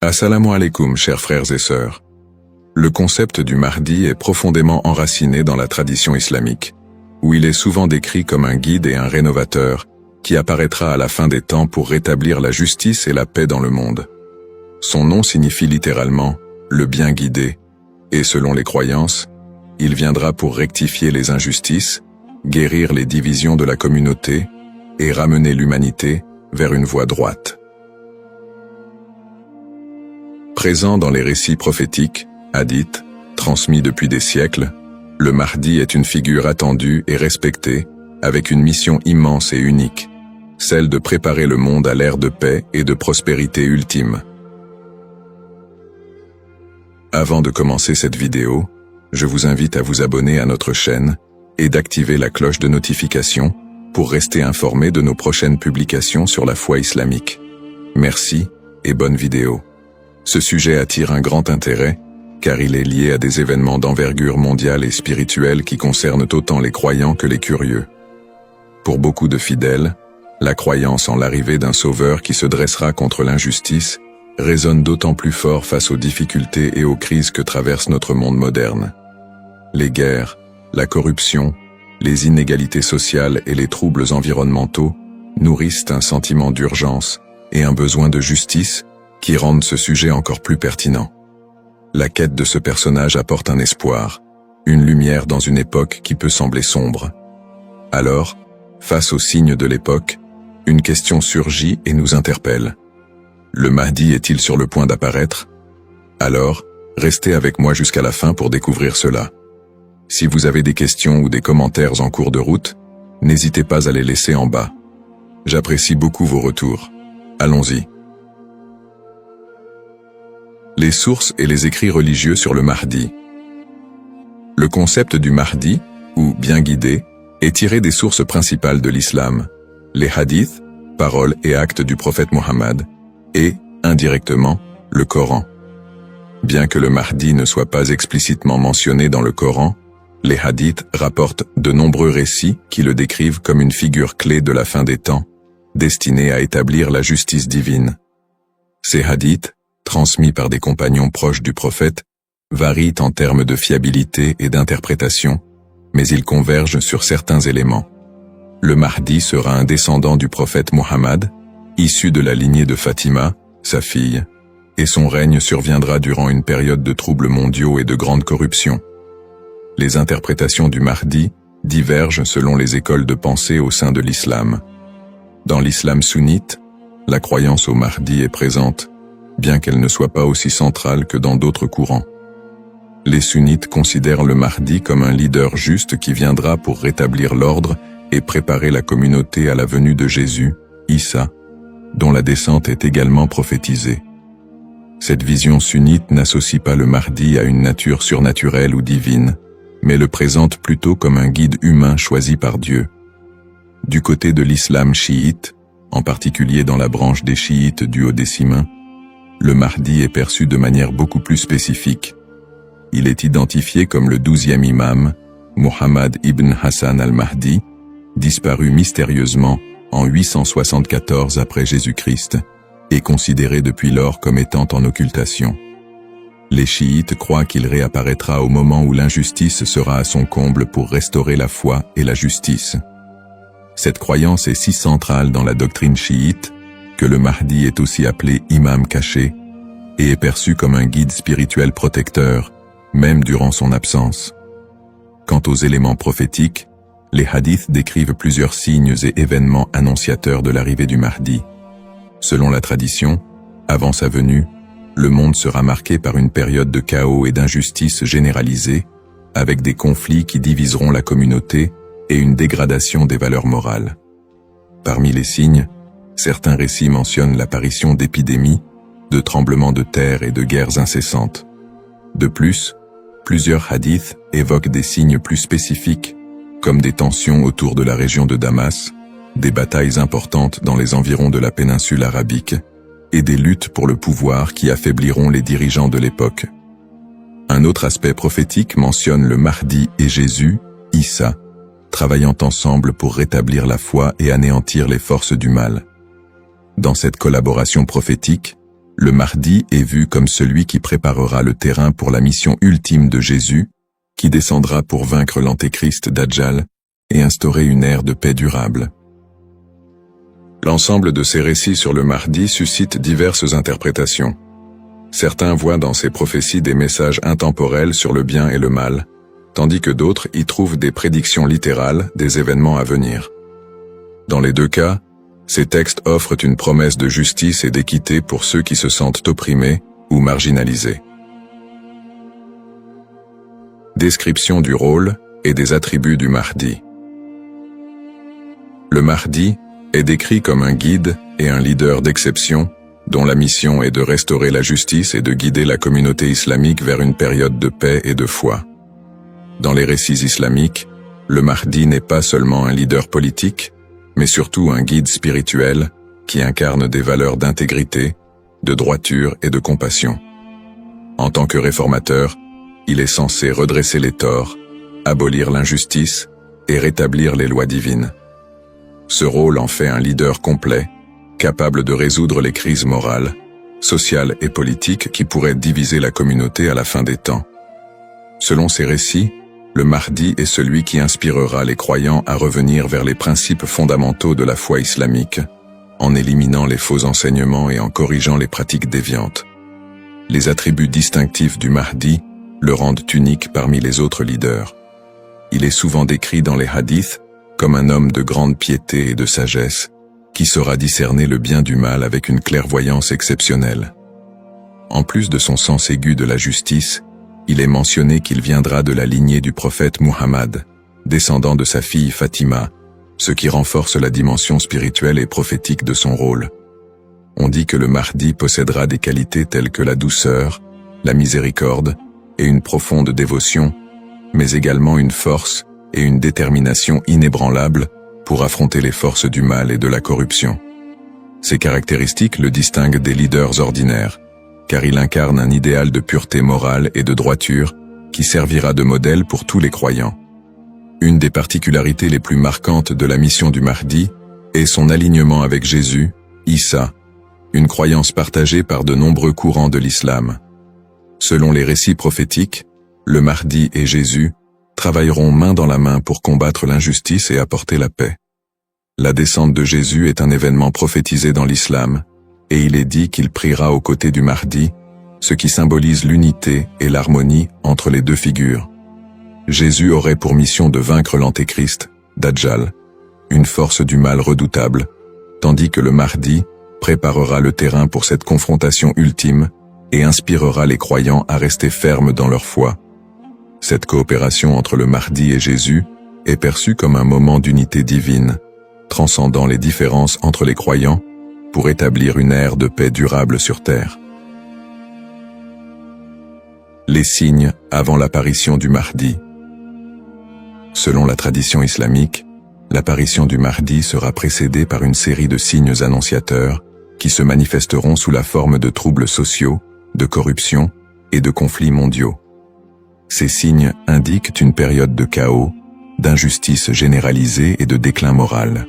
Assalamu alaikum, chers frères et sœurs. Le concept du Mahdi est profondément enraciné dans la tradition islamique, où il est souvent décrit comme un guide et un rénovateur qui apparaîtra à la fin des temps pour rétablir la justice et la paix dans le monde. Son nom signifie littéralement « le bien guidé », et selon les croyances, il viendra pour rectifier les injustices, guérir les divisions de la communauté et ramener l'humanité vers une voie droite. Présent dans les récits prophétiques, hadiths, transmis depuis des siècles, le Mahdi est une figure attendue et respectée, avec une mission immense et unique, celle de préparer le monde à l'ère de paix et de prospérité ultime. Avant de commencer cette vidéo, je vous invite à vous abonner à notre chaîne et d'activer la cloche de notification pour rester informé de nos prochaines publications sur la foi islamique. Merci et bonne vidéo. Ce sujet attire un grand intérêt, car il est lié à des événements d'envergure mondiale et spirituelle qui concernent autant les croyants que les curieux. Pour beaucoup de fidèles, la croyance en l'arrivée d'un sauveur qui se dressera contre l'injustice résonne d'autant plus fort face aux difficultés et aux crises que traverse notre monde moderne. Les guerres, la corruption, les inégalités sociales et les troubles environnementaux nourrissent un sentiment d'urgence et un besoin de justice qui rendent ce sujet encore plus pertinent. La quête de ce personnage apporte un espoir, une lumière dans une époque qui peut sembler sombre. Alors, face aux signes de l'époque, une question surgit et nous interpelle. Le Mahdi est-il sur le point d'apparaître? Alors, restez avec moi jusqu'à la fin pour découvrir cela. Si vous avez des questions ou des commentaires en cours de route, n'hésitez pas à les laisser en bas. J'apprécie beaucoup vos retours. Allons-y. Les sources et les écrits religieux sur le Mahdi. Le concept du Mahdi, ou bien guidé, est tiré des sources principales de l'islam, les hadiths, paroles et actes du prophète Mohammed, et, indirectement, le Coran. Bien que le Mahdi ne soit pas explicitement mentionné dans le Coran, les hadiths rapportent de nombreux récits qui le décrivent comme une figure clé de la fin des temps, destinée à établir la justice divine. Ces hadiths, transmis par des compagnons proches du prophète, varient en termes de fiabilité et d'interprétation, mais ils convergent sur certains éléments. Le Mahdi sera un descendant du prophète Mohammed, issu de la lignée de Fatima, sa fille, et son règne surviendra durant une période de troubles mondiaux et de grande corruption. Les interprétations du Mahdi divergent selon les écoles de pensée au sein de l'islam. Dans l'islam sunnite, la croyance au Mahdi est présente, bien qu'elle ne soit pas aussi centrale que dans d'autres courants. Les sunnites considèrent le Mahdi comme un leader juste qui viendra pour rétablir l'ordre et préparer la communauté à la venue de Jésus, Issa, dont la descente est également prophétisée. Cette vision sunnite n'associe pas le Mahdi à une nature surnaturelle ou divine, mais le présente plutôt comme un guide humain choisi par Dieu. Du côté de l'islam chiite, en particulier dans la branche des chiites duodécimains, le Mahdi est perçu de manière beaucoup plus spécifique. Il est identifié comme le 12e imam, Muhammad ibn Hassan al-Mahdi, disparu mystérieusement en 874 après Jésus-Christ, et considéré depuis lors comme étant en occultation. Les chiites croient qu'il réapparaîtra au moment où l'injustice sera à son comble pour restaurer la foi et la justice. Cette croyance est si centrale dans la doctrine chiite que le Mahdi est aussi appelé imam caché et est perçu comme un guide spirituel protecteur, même durant son absence. Quant aux éléments prophétiques, les hadiths décrivent plusieurs signes et événements annonciateurs de l'arrivée du Mahdi. Selon la tradition, avant sa venue, le monde sera marqué par une période de chaos et d'injustice généralisée, avec des conflits qui diviseront la communauté et une dégradation des valeurs morales. Parmi les signes, certains récits mentionnent l'apparition d'épidémies, de tremblements de terre et de guerres incessantes. De plus, plusieurs hadiths évoquent des signes plus spécifiques, comme des tensions autour de la région de Damas, des batailles importantes dans les environs de la péninsule arabique, et des luttes pour le pouvoir qui affaibliront les dirigeants de l'époque. Un autre aspect prophétique mentionne le Mahdi et Jésus, Issa, travaillant ensemble pour rétablir la foi et anéantir les forces du mal. Dans cette collaboration prophétique, le Mahdi est vu comme celui qui préparera le terrain pour la mission ultime de Jésus, qui descendra pour vaincre l'antéchrist Dajjal et instaurer une ère de paix durable. L'ensemble de ces récits sur le Mahdi suscite diverses interprétations. Certains voient dans ces prophéties des messages intemporels sur le bien et le mal, tandis que d'autres y trouvent des prédictions littérales des événements à venir. Dans les deux cas, ces textes offrent une promesse de justice et d'équité pour ceux qui se sentent opprimés ou marginalisés. Description du rôle et des attributs du Mahdi. Le Mahdi est décrit comme un guide et un leader d'exception, dont la mission est de restaurer la justice et de guider la communauté islamique vers une période de paix et de foi. Dans les récits islamiques, le Mahdi n'est pas seulement un leader politique, mais surtout un guide spirituel qui incarne des valeurs d'intégrité, de droiture et de compassion. En tant que réformateur, il est censé redresser les torts, abolir l'injustice et rétablir les lois divines. Ce rôle en fait un leader complet, capable de résoudre les crises morales, sociales et politiques qui pourraient diviser la communauté à la fin des temps. Selon ces récits, le Mahdi est celui qui inspirera les croyants à revenir vers les principes fondamentaux de la foi islamique, en éliminant les faux enseignements et en corrigeant les pratiques déviantes. Les attributs distinctifs du Mahdi le rendent unique parmi les autres leaders. Il est souvent décrit dans les hadiths comme un homme de grande piété et de sagesse, qui saura discerner le bien du mal avec une clairvoyance exceptionnelle. En plus de son sens aigu de la justice, il est mentionné qu'il viendra de la lignée du prophète Muhammad, descendant de sa fille Fatima, ce qui renforce la dimension spirituelle et prophétique de son rôle. On dit que le Mahdi possédera des qualités telles que la douceur, la miséricorde et une profonde dévotion, mais également une force et une détermination inébranlables pour affronter les forces du mal et de la corruption. Ces caractéristiques le distinguent des leaders ordinaires, car il incarne un idéal de pureté morale et de droiture qui servira de modèle pour tous les croyants. Une des particularités les plus marquantes de la mission du Mahdi est son alignement avec Jésus, Issa, une croyance partagée par de nombreux courants de l'islam. Selon les récits prophétiques, le Mahdi et Jésus travailleront main dans la main pour combattre l'injustice et apporter la paix. La descente de Jésus est un événement prophétisé dans l'islam, et il est dit qu'il priera aux côtés du Mahdi, ce qui symbolise l'unité et l'harmonie entre les deux figures. Jésus aurait pour mission de vaincre l'antéchrist, Dajjal, une force du mal redoutable, tandis que le Mahdi préparera le terrain pour cette confrontation ultime et inspirera les croyants à rester fermes dans leur foi. Cette coopération entre le Mahdi et Jésus est perçue comme un moment d'unité divine, transcendant les différences entre les croyants pour établir une ère de paix durable sur terre. Les signes avant l'apparition du Mahdi. Selon la tradition islamique, l'apparition du Mahdi sera précédée par une série de signes annonciateurs qui se manifesteront sous la forme de troubles sociaux, de corruption et de conflits mondiaux. Ces signes indiquent une période de chaos, d'injustice généralisée et de déclin moral.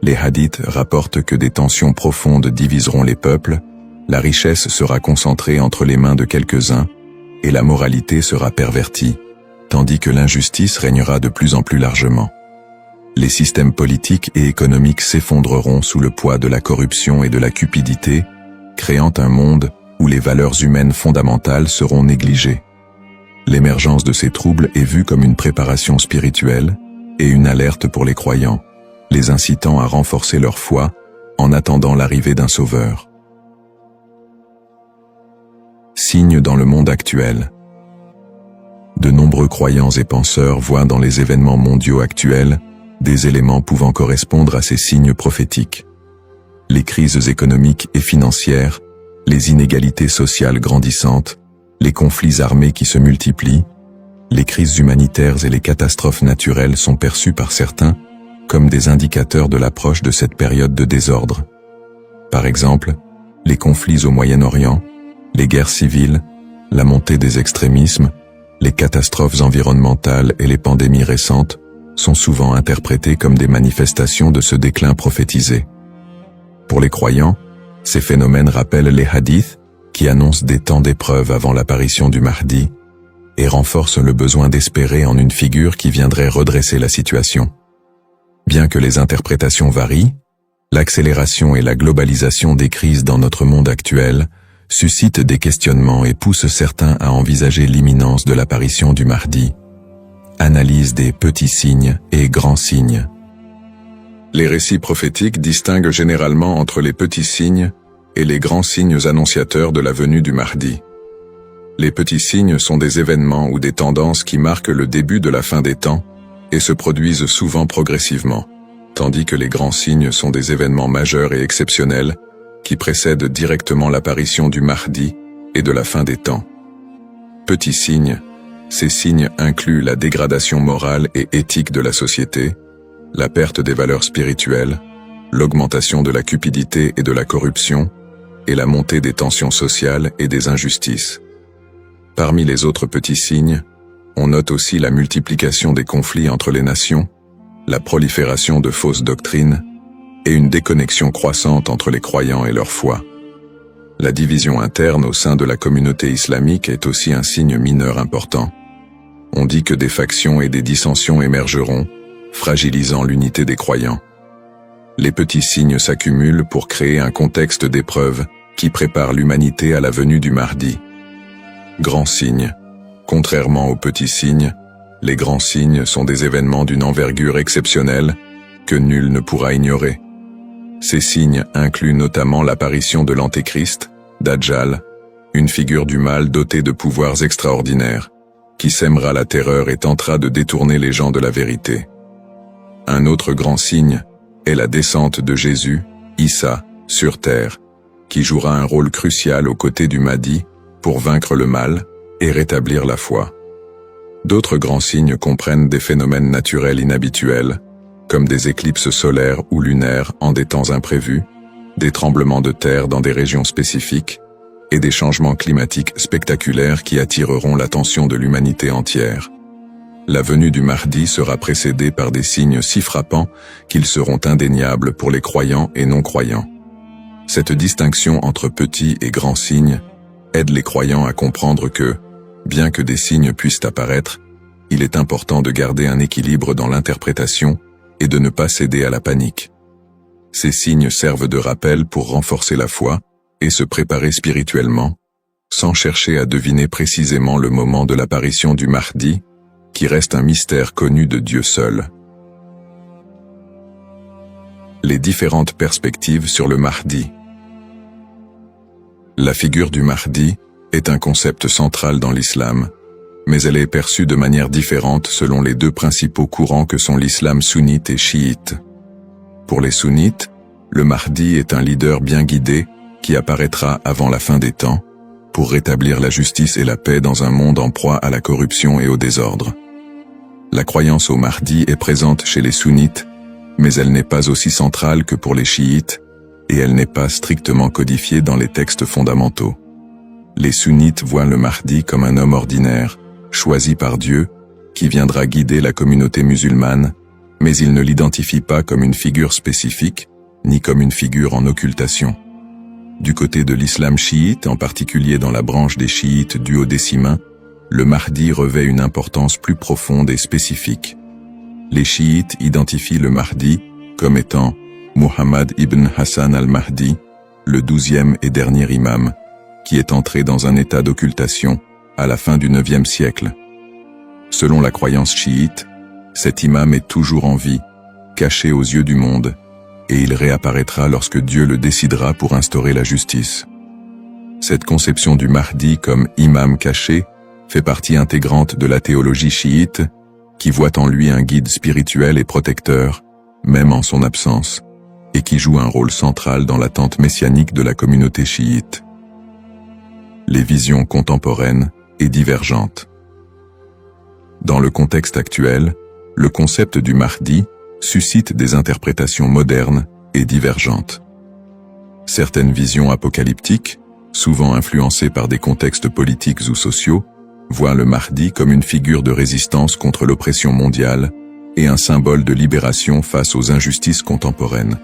Les hadiths rapportent que des tensions profondes diviseront les peuples, la richesse sera concentrée entre les mains de quelques-uns, et la moralité sera pervertie, tandis que l'injustice régnera de plus en plus largement. Les systèmes politiques et économiques s'effondreront sous le poids de la corruption et de la cupidité, créant un monde où les valeurs humaines fondamentales seront négligées. L'émergence de ces troubles est vue comme une préparation spirituelle et une alerte pour les croyants, les incitant à renforcer leur foi en attendant l'arrivée d'un sauveur. Signes dans le monde actuel. De nombreux croyants et penseurs voient dans les événements mondiaux actuels des éléments pouvant correspondre à ces signes prophétiques. Les crises économiques et financières, les inégalités sociales grandissantes, les conflits armés qui se multiplient, les crises humanitaires et les catastrophes naturelles sont perçues par certains comme des indicateurs de l'approche de cette période de désordre. Par exemple, les conflits au Moyen-Orient, les guerres civiles, la montée des extrémismes, les catastrophes environnementales et les pandémies récentes sont souvent interprétés comme des manifestations de ce déclin prophétisé. Pour les croyants, Ces phénomènes rappellent les hadiths, qui annoncent des temps d'épreuve avant l'apparition du Mahdi, et renforcent le besoin d'espérer en une figure qui viendrait redresser la situation. Bien que les interprétations varient, l'accélération et la globalisation des crises dans notre monde actuel suscitent des questionnements et poussent certains à envisager l'imminence de l'apparition du Mahdi. Analyse des petits signes et grands signes. Les récits prophétiques distinguent généralement entre les petits signes et les grands signes annonciateurs de la venue du Mahdi. Les petits signes sont des événements ou des tendances qui marquent le début de la fin des temps et se produisent souvent progressivement, tandis que les grands signes sont des événements majeurs et exceptionnels qui précèdent directement l'apparition du Mahdi et de la fin des temps. Petits signes, ces signes incluent la dégradation morale et éthique de la société, la perte des valeurs spirituelles, l'augmentation de la cupidité et de la corruption, et la montée des tensions sociales et des injustices. Parmi les autres petits signes, on note aussi la multiplication des conflits entre les nations, la prolifération de fausses doctrines, et une déconnexion croissante entre les croyants et leur foi. La division interne au sein de la communauté islamique est aussi un signe mineur important. On dit que des factions et des dissensions émergeront, fragilisant l'unité des croyants. Les petits signes s'accumulent pour créer un contexte d'épreuve qui prépare l'humanité à la venue du Mahdi. Grands signes. Contrairement aux petits signes, les grands signes sont des événements d'une envergure exceptionnelle que nul ne pourra ignorer. Ces signes incluent notamment l'apparition de l'Antéchrist, Dajjal, une figure du mal dotée de pouvoirs extraordinaires, qui sèmera la terreur et tentera de détourner les gens de la vérité. Un autre grand signe est la descente de Jésus, Issa, sur terre, qui jouera un rôle crucial aux côtés du Mahdi pour vaincre le mal et rétablir la foi. D'autres grands signes comprennent des phénomènes naturels inhabituels, comme des éclipses solaires ou lunaires en des temps imprévus, des tremblements de terre dans des régions spécifiques, et des changements climatiques spectaculaires qui attireront l'attention de l'humanité entière. La venue du Mahdi sera précédée par des signes si frappants qu'ils seront indéniables pour les croyants et non-croyants. Cette distinction entre petits et grands signes aide les croyants à comprendre que, bien que des signes puissent apparaître, il est important de garder un équilibre dans l'interprétation et de ne pas céder à la panique. Ces signes servent de rappel pour renforcer la foi et se préparer spirituellement, sans chercher à deviner précisément le moment de l'apparition du Mahdi, qui reste un mystère connu de Dieu seul. Les différentes perspectives sur le Mahdi. La figure du Mahdi est un concept central dans l'islam, mais elle est perçue de manière différente selon les deux principaux courants que sont l'islam sunnite et chiite. Pour les sunnites, le Mahdi est un leader bien guidé qui apparaîtra avant la fin des temps, pour rétablir la justice et la paix dans un monde en proie à la corruption et au désordre. La croyance au Mahdi est présente chez les sunnites, mais elle n'est pas aussi centrale que pour les chiites, et elle n'est pas strictement codifiée dans les textes fondamentaux. Les sunnites voient le Mahdi comme un homme ordinaire, choisi par Dieu, qui viendra guider la communauté musulmane, mais ils ne l'identifient pas comme une figure spécifique, ni comme une figure en occultation. Du côté de l'islam chiite, en particulier dans la branche des chiites duodécimains, le Mahdi revêt une importance plus profonde et spécifique. Les chiites identifient le Mahdi comme étant Muhammad ibn Hassan al-Mahdi, le 12e et dernier imam, qui est entré dans un état d'occultation à la fin du 9e siècle. Selon la croyance chiite, cet imam est toujours en vie, caché aux yeux du monde, et il réapparaîtra lorsque Dieu le décidera pour instaurer la justice. Cette conception du Mahdi comme imam caché fait partie intégrante de la théologie chiite, qui voit en lui un guide spirituel et protecteur, même en son absence, et qui joue un rôle central dans l'attente messianique de la communauté chiite. Les visions contemporaines et divergentes. Dans le contexte actuel, le concept du Mahdi suscite des interprétations modernes et divergentes. Certaines visions apocalyptiques, souvent influencées par des contextes politiques ou sociaux, voient le Mahdi comme une figure de résistance contre l'oppression mondiale et un symbole de libération face aux injustices contemporaines.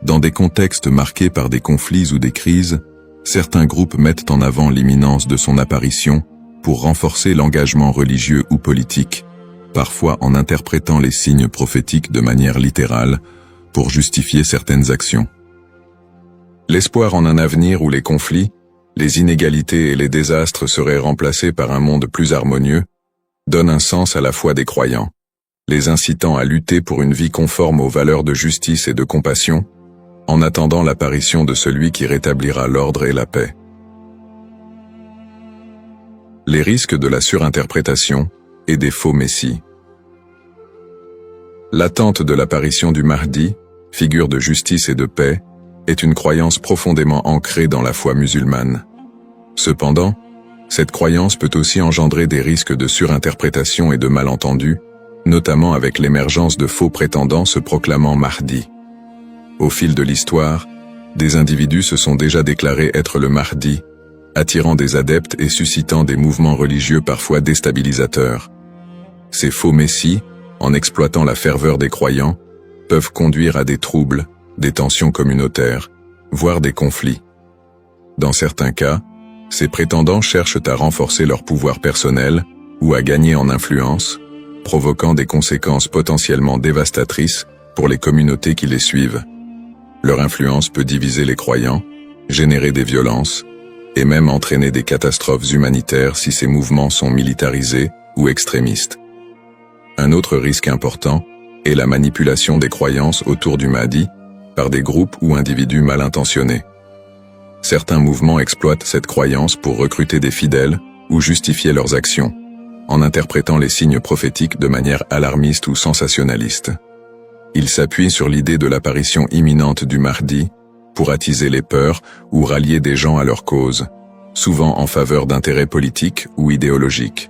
Dans des contextes marqués par des conflits ou des crises, certains groupes mettent en avant l'imminence de son apparition pour renforcer l'engagement religieux ou politique, parfois en interprétant les signes prophétiques de manière littérale pour justifier certaines actions. L'espoir en un avenir où les conflits, les inégalités et les désastres seraient remplacés par un monde plus harmonieux donne un sens à la foi des croyants, les incitant à lutter pour une vie conforme aux valeurs de justice et de compassion, en attendant l'apparition de celui qui rétablira l'ordre et la paix. Les risques de la surinterprétation et des faux messies. L'attente de l'apparition du Mahdi, figure de justice et de paix, est une croyance profondément ancrée dans la foi musulmane. Cependant, cette croyance peut aussi engendrer des risques de surinterprétation et de malentendus, notamment avec l'émergence de faux prétendants se proclamant Mahdi. Au fil de l'histoire, des individus se sont déjà déclarés être le Mahdi, attirant des adeptes et suscitant des mouvements religieux parfois déstabilisateurs. Ces faux messies, en exploitant la ferveur des croyants, peuvent conduire à des troubles, des tensions communautaires, voire des conflits. Dans certains cas, ces prétendants cherchent à renforcer leur pouvoir personnel ou à gagner en influence, provoquant des conséquences potentiellement dévastatrices pour les communautés qui les suivent. Leur influence peut diviser les croyants, générer des violences, et même entraîner des catastrophes humanitaires si ces mouvements sont militarisés ou extrémistes. Un autre risque important est la manipulation des croyances autour du Mahdi par des groupes ou individus mal intentionnés. Certains mouvements exploitent cette croyance pour recruter des fidèles ou justifier leurs actions, en interprétant les signes prophétiques de manière alarmiste ou sensationnaliste. Ils s'appuient sur l'idée de l'apparition imminente du Mahdi pour attiser les peurs ou rallier des gens à leur cause, souvent en faveur d'intérêts politiques ou idéologiques.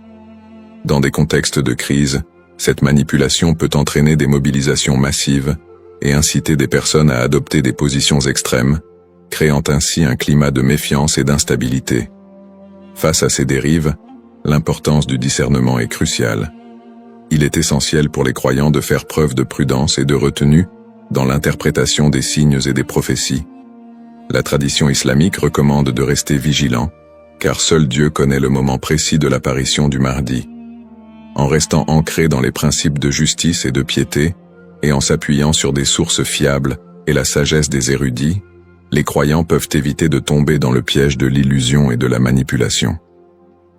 Dans des contextes de crise, cette manipulation peut entraîner des mobilisations massives et inciter des personnes à adopter des positions extrêmes, créant ainsi un climat de méfiance et d'instabilité. Face à ces dérives, l'importance du discernement est cruciale. Il est essentiel pour les croyants de faire preuve de prudence et de retenue dans l'interprétation des signes et des prophéties. La tradition islamique recommande de rester vigilant, car seul Dieu connaît le moment précis de l'apparition du Mahdi. En restant ancré dans les principes de justice et de piété, et en s'appuyant sur des sources fiables et la sagesse des érudits, les croyants peuvent éviter de tomber dans le piège de l'illusion et de la manipulation.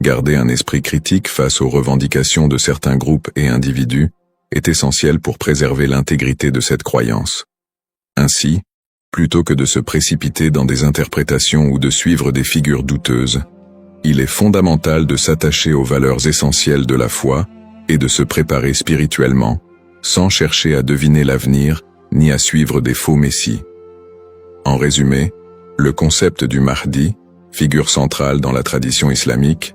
Garder un esprit critique face aux revendications de certains groupes et individus est essentiel pour préserver l'intégrité de cette croyance. Ainsi, plutôt que de se précipiter dans des interprétations ou de suivre des figures douteuses, il est fondamental de s'attacher aux valeurs essentielles de la foi et de se préparer spirituellement, sans chercher à deviner l'avenir ni à suivre des faux messies. En résumé, le concept du Mahdi, figure centrale dans la tradition islamique,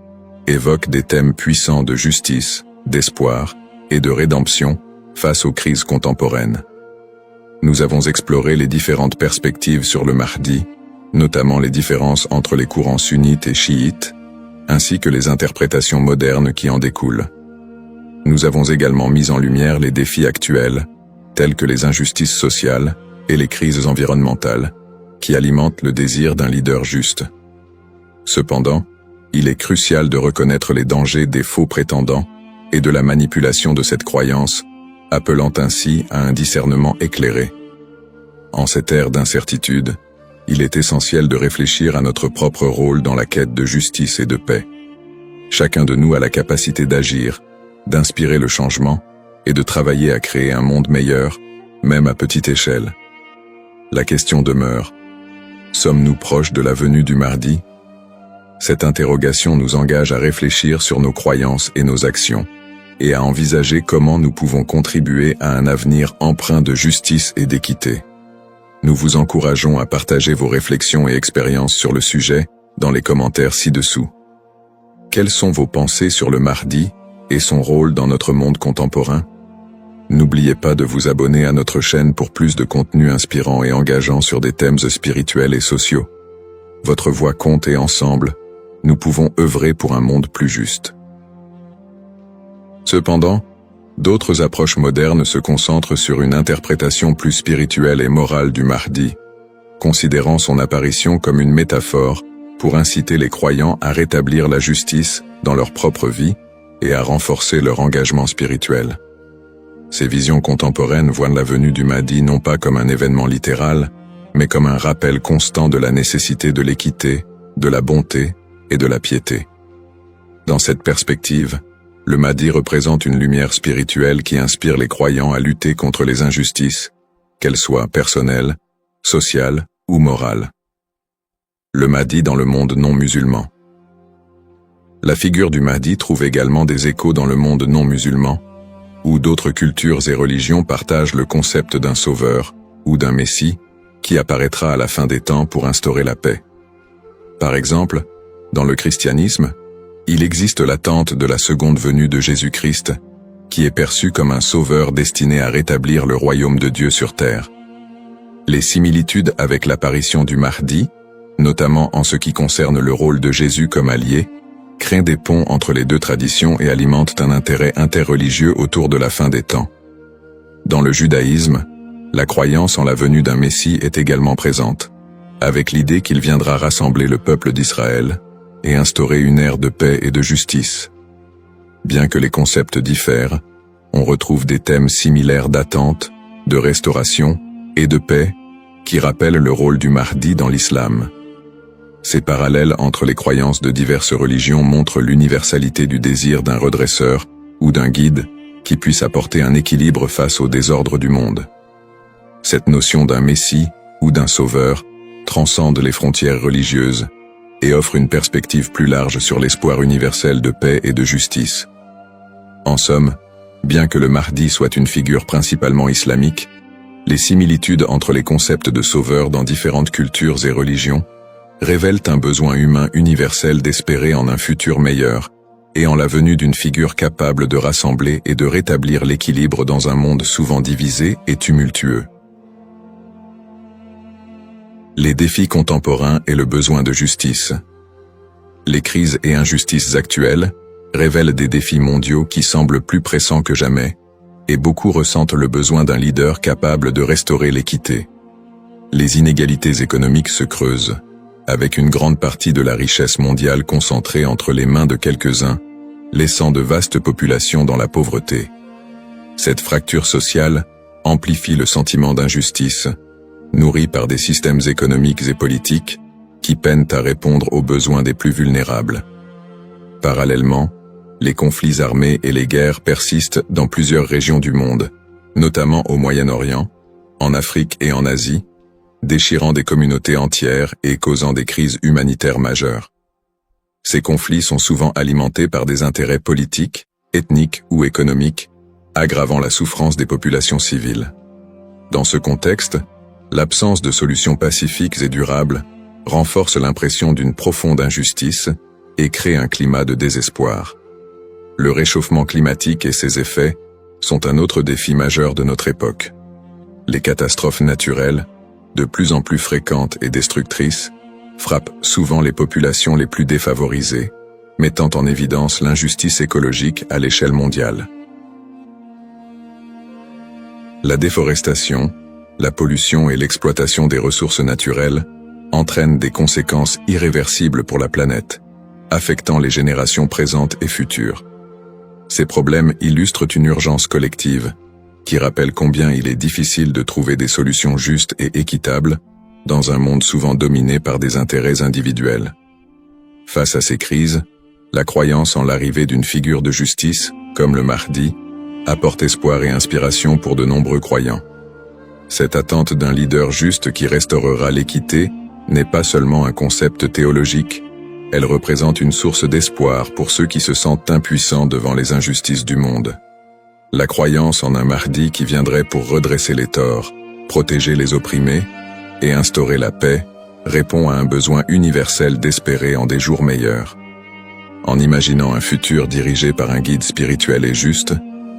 évoque des thèmes puissants de justice, d'espoir et de rédemption face aux crises contemporaines. Nous avons exploré les différentes perspectives sur le Mahdi, notamment les différences entre les courants sunnites et chiites, ainsi que les interprétations modernes qui en découlent. Nous avons également mis en lumière les défis actuels, tels que les injustices sociales et les crises environnementales, qui alimentent le désir d'un leader juste. Cependant, il est crucial de reconnaître les dangers des faux prétendants et de la manipulation de cette croyance, appelant ainsi à un discernement éclairé. En cette ère d'incertitude, il est essentiel de réfléchir à notre propre rôle dans la quête de justice et de paix. Chacun de nous a la capacité d'agir, d'inspirer le changement et de travailler à créer un monde meilleur, même à petite échelle. La question demeure: sommes-nous proches de la venue du Mahdi? Cette interrogation nous engage à réfléchir sur nos croyances et nos actions, et à envisager comment nous pouvons contribuer à un avenir empreint de justice et d'équité. Nous vous encourageons à partager vos réflexions et expériences sur le sujet dans les commentaires ci-dessous. Quelles sont vos pensées sur le Mahdi et son rôle dans notre monde contemporain? N'oubliez pas de vous abonner à notre chaîne pour plus de contenu inspirant et engageant sur des thèmes spirituels et sociaux. Votre voix compte et ensemble, nous pouvons œuvrer pour un monde plus juste. Cependant, D'autres approches modernes se concentrent sur une interprétation plus spirituelle et morale du Mahdi, considérant son apparition comme une métaphore pour inciter les croyants à rétablir la justice dans leur propre vie et à renforcer leur engagement spirituel. Ces visions contemporaines voient la venue du Mahdi non pas comme un événement littéral, mais comme un rappel constant de la nécessité de l'équité, de la bonté et de la piété. Dans cette perspective, le Mahdi représente une lumière spirituelle qui inspire les croyants à lutter contre les injustices, qu'elles soient personnelles, sociales ou morales. Le Mahdi dans le monde non musulman. La figure du Mahdi trouve également des échos dans le monde non musulman, où d'autres cultures et religions partagent le concept d'un sauveur ou d'un messie qui apparaîtra à la fin des temps pour instaurer la paix. Par exemple, dans le christianisme, il existe l'attente de la seconde venue de Jésus-Christ, qui est perçu comme un sauveur destiné à rétablir le royaume de Dieu sur terre. Les similitudes avec l'apparition du Mahdi, notamment en ce qui concerne le rôle de Jésus comme allié, créent des ponts entre les deux traditions et alimentent un intérêt interreligieux autour de la fin des temps. Dans le judaïsme, la croyance en la venue d'un Messie est également présente, avec l'idée qu'il viendra rassembler le peuple d'Israël et instaurer une ère de paix et de justice. Bien que les concepts diffèrent, on retrouve des thèmes similaires d'attente, de restauration et de paix qui rappellent le rôle du Mahdi dans l'islam. Ces parallèles entre les croyances de diverses religions montrent l'universalité du désir d'un redresseur ou d'un guide qui puisse apporter un équilibre face au désordre du monde. Cette notion d'un messie ou d'un sauveur transcende les frontières religieuses et offre une perspective plus large sur l'espoir universel de paix et de justice. En somme, bien que le Mahdi soit une figure principalement islamique, les similitudes entre les concepts de sauveur dans différentes cultures et religions révèlent un besoin humain universel d'espérer en un futur meilleur et en la venue d'une figure capable de rassembler et de rétablir l'équilibre dans un monde souvent divisé et tumultueux. Les défis contemporains et le besoin de justice. Les crises et injustices actuelles révèlent des défis mondiaux qui semblent plus pressants que jamais, et beaucoup ressentent le besoin d'un leader capable de restaurer l'équité. Les inégalités économiques se creusent, avec une grande partie de la richesse mondiale concentrée entre les mains de quelques-uns, laissant de vastes populations dans la pauvreté. Cette fracture sociale amplifie le sentiment d'injustice, nourri par des systèmes économiques et politiques qui peinent à répondre aux besoins des plus vulnérables. Parallèlement, les conflits armés et les guerres persistent dans plusieurs régions du monde, notamment au Moyen-Orient, en Afrique et en Asie, déchirant des communautés entières et causant des crises humanitaires majeures. Ces conflits sont souvent alimentés par des intérêts politiques, ethniques ou économiques, aggravant la souffrance des populations civiles. Dans ce contexte, l'absence de solutions pacifiques et durables renforce l'impression d'une profonde injustice et crée un climat de désespoir. Le réchauffement climatique et ses effets sont un autre défi majeur de notre époque. Les catastrophes naturelles, de plus en plus fréquentes et destructrices, frappent souvent les populations les plus défavorisées, mettant en évidence l'injustice écologique à l'échelle mondiale. La déforestation, la pollution et l'exploitation des ressources naturelles entraînent des conséquences irréversibles pour la planète, affectant les générations présentes et futures. Ces problèmes illustrent une urgence collective, qui rappelle combien il est difficile de trouver des solutions justes et équitables dans un monde souvent dominé par des intérêts individuels. Face à ces crises, la croyance en l'arrivée d'une figure de justice, comme le Mahdi, apporte espoir et inspiration pour de nombreux croyants. Cette attente d'un leader juste qui restaurera l'équité n'est pas seulement un concept théologique, elle représente une source d'espoir pour ceux qui se sentent impuissants devant les injustices du monde. La croyance en un Mahdi qui viendrait pour redresser les torts, protéger les opprimés et instaurer la paix répond à un besoin universel d'espérer en des jours meilleurs. En imaginant un futur dirigé par un guide spirituel et juste,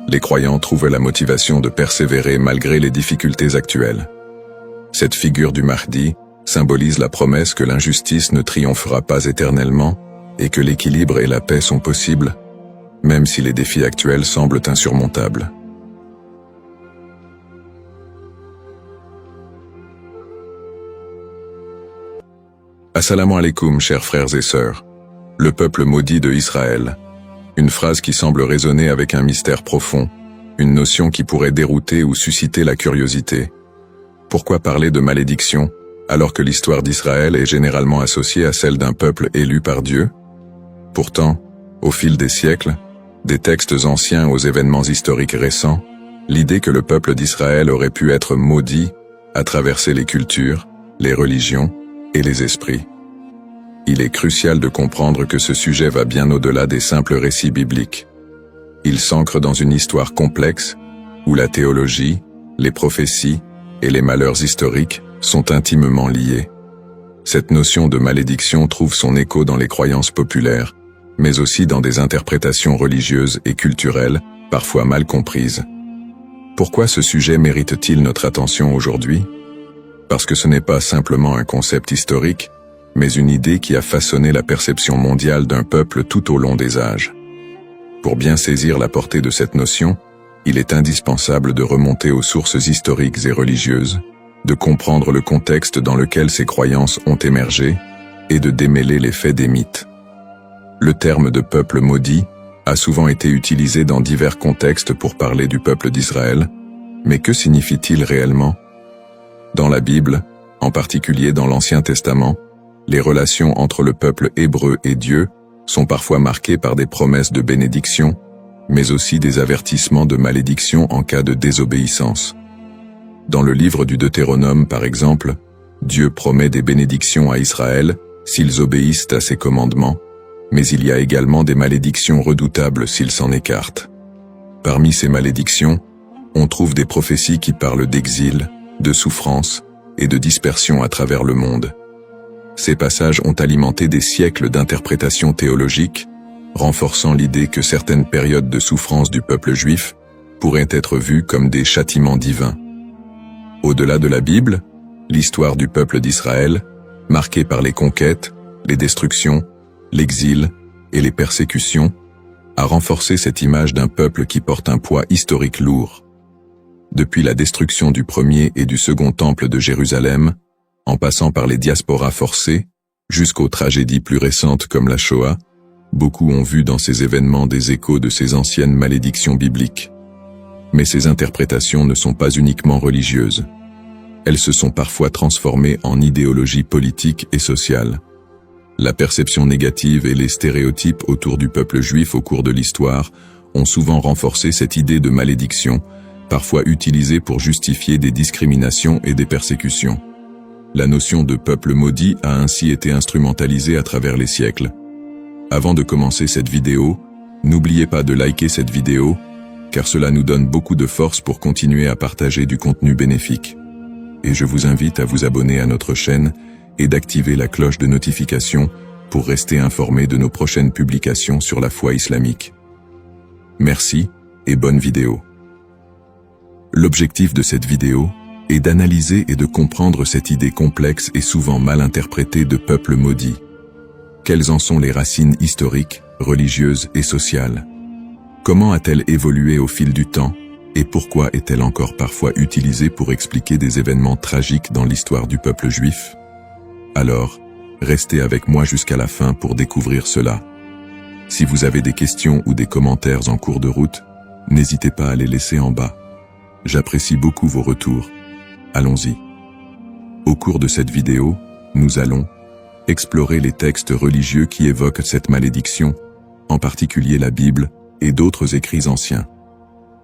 les croyants trouvent la motivation de persévérer malgré les difficultés actuelles. Cette figure du Mahdi symbolise la promesse que l'injustice ne triomphera pas éternellement et que l'équilibre et la paix sont possibles. même si les défis actuels semblent insurmontables. Assalamu alaikum, chers frères et sœurs. Le peuple maudit de Israël. Une phrase qui semble résonner avec un mystère profond, une notion qui pourrait dérouter ou susciter la curiosité. Pourquoi parler de malédiction, alors que l'histoire d'Israël est généralement associée à celle d'un peuple élu par Dieu? Pourtant, au fil des siècles, des textes anciens aux événements historiques récents, l'idée que le peuple d'Israël aurait pu être maudit a traversé les cultures, les religions et les esprits. Il est crucial de comprendre que ce sujet va bien au-delà des simples récits bibliques. Il s'ancre dans une histoire complexe, où la théologie, les prophéties et les malheurs historiques sont intimement liés. Cette notion de malédiction trouve son écho dans les croyances populaires, mais aussi dans des interprétations religieuses et culturelles, parfois mal comprises. Pourquoi ce sujet mérite-t-il notre attention aujourd'hui? Parce que ce n'est pas simplement un concept historique, mais une idée qui a façonné la perception mondiale d'un peuple tout au long des âges. Pour bien saisir la portée de cette notion, il est indispensable de remonter aux sources historiques et religieuses, de comprendre le contexte dans lequel ces croyances ont émergé et de démêler les faits des mythes. Le terme de peuple maudit a souvent été utilisé dans divers contextes pour parler du peuple d'Israël, mais que signifie-t-il réellement? Dans la Bible, en particulier dans l'Ancien Testament, les relations entre le peuple hébreu et Dieu sont parfois marquées par des promesses de bénédiction, mais aussi des avertissements de malédiction en cas de désobéissance. Dans le livre du Deutéronome, par exemple, Dieu promet des bénédictions à Israël s'ils obéissent à ses commandements, mais il y a également des malédictions redoutables s'ils s'en écartent. Parmi ces malédictions, on trouve des prophéties qui parlent d'exil, de souffrance et de dispersion à travers le monde. Ces passages ont alimenté des siècles d'interprétations théologiques, renforçant l'idée que certaines périodes de souffrance du peuple juif pourraient être vues comme des châtiments divins. Au-delà de la Bible, l'histoire du peuple d'Israël, marquée par les conquêtes, les destructions, l'exil et les persécutions, a renforcé cette image d'un peuple qui porte un poids historique lourd. Depuis la destruction du premier et du second temple de Jérusalem, en passant par les diasporas forcées, jusqu'aux tragédies plus récentes comme la Shoah, beaucoup ont vu dans ces événements des échos de ces anciennes malédictions bibliques. Mais ces interprétations ne sont pas uniquement religieuses. Elles se sont parfois transformées en idéologie politique et sociale. La perception négative et les stéréotypes autour du peuple juif au cours de l'histoire ont souvent renforcé cette idée de malédiction, parfois utilisée pour justifier des discriminations et des persécutions. La notion de peuple maudit a ainsi été instrumentalisée à travers les siècles. Avant de commencer cette vidéo, n'oubliez pas de liker cette vidéo, car cela nous donne beaucoup de force pour continuer à partager du contenu bénéfique. Et je vous invite à vous abonner à notre chaîne et d'activer la cloche de notification pour rester informé de nos prochaines publications sur la foi islamique. Merci et bonne vidéo. L'objectif de cette vidéo est d'analyser et de comprendre cette idée complexe et souvent mal interprétée de peuple maudit. Quelles en sont les racines historiques, religieuses et sociales? Comment a-t-elle évolué au fil du temps et pourquoi est-elle encore parfois utilisée pour expliquer des événements tragiques dans l'histoire du peuple juif? Alors, restez avec moi jusqu'à la fin pour découvrir cela. Si vous avez des questions ou des commentaires en cours de route, n'hésitez pas à les laisser en bas. J'apprécie beaucoup vos retours. Allons-y. Au cours de cette vidéo, nous allons explorer les textes religieux qui évoquent cette malédiction, en particulier la Bible et d'autres écrits anciens.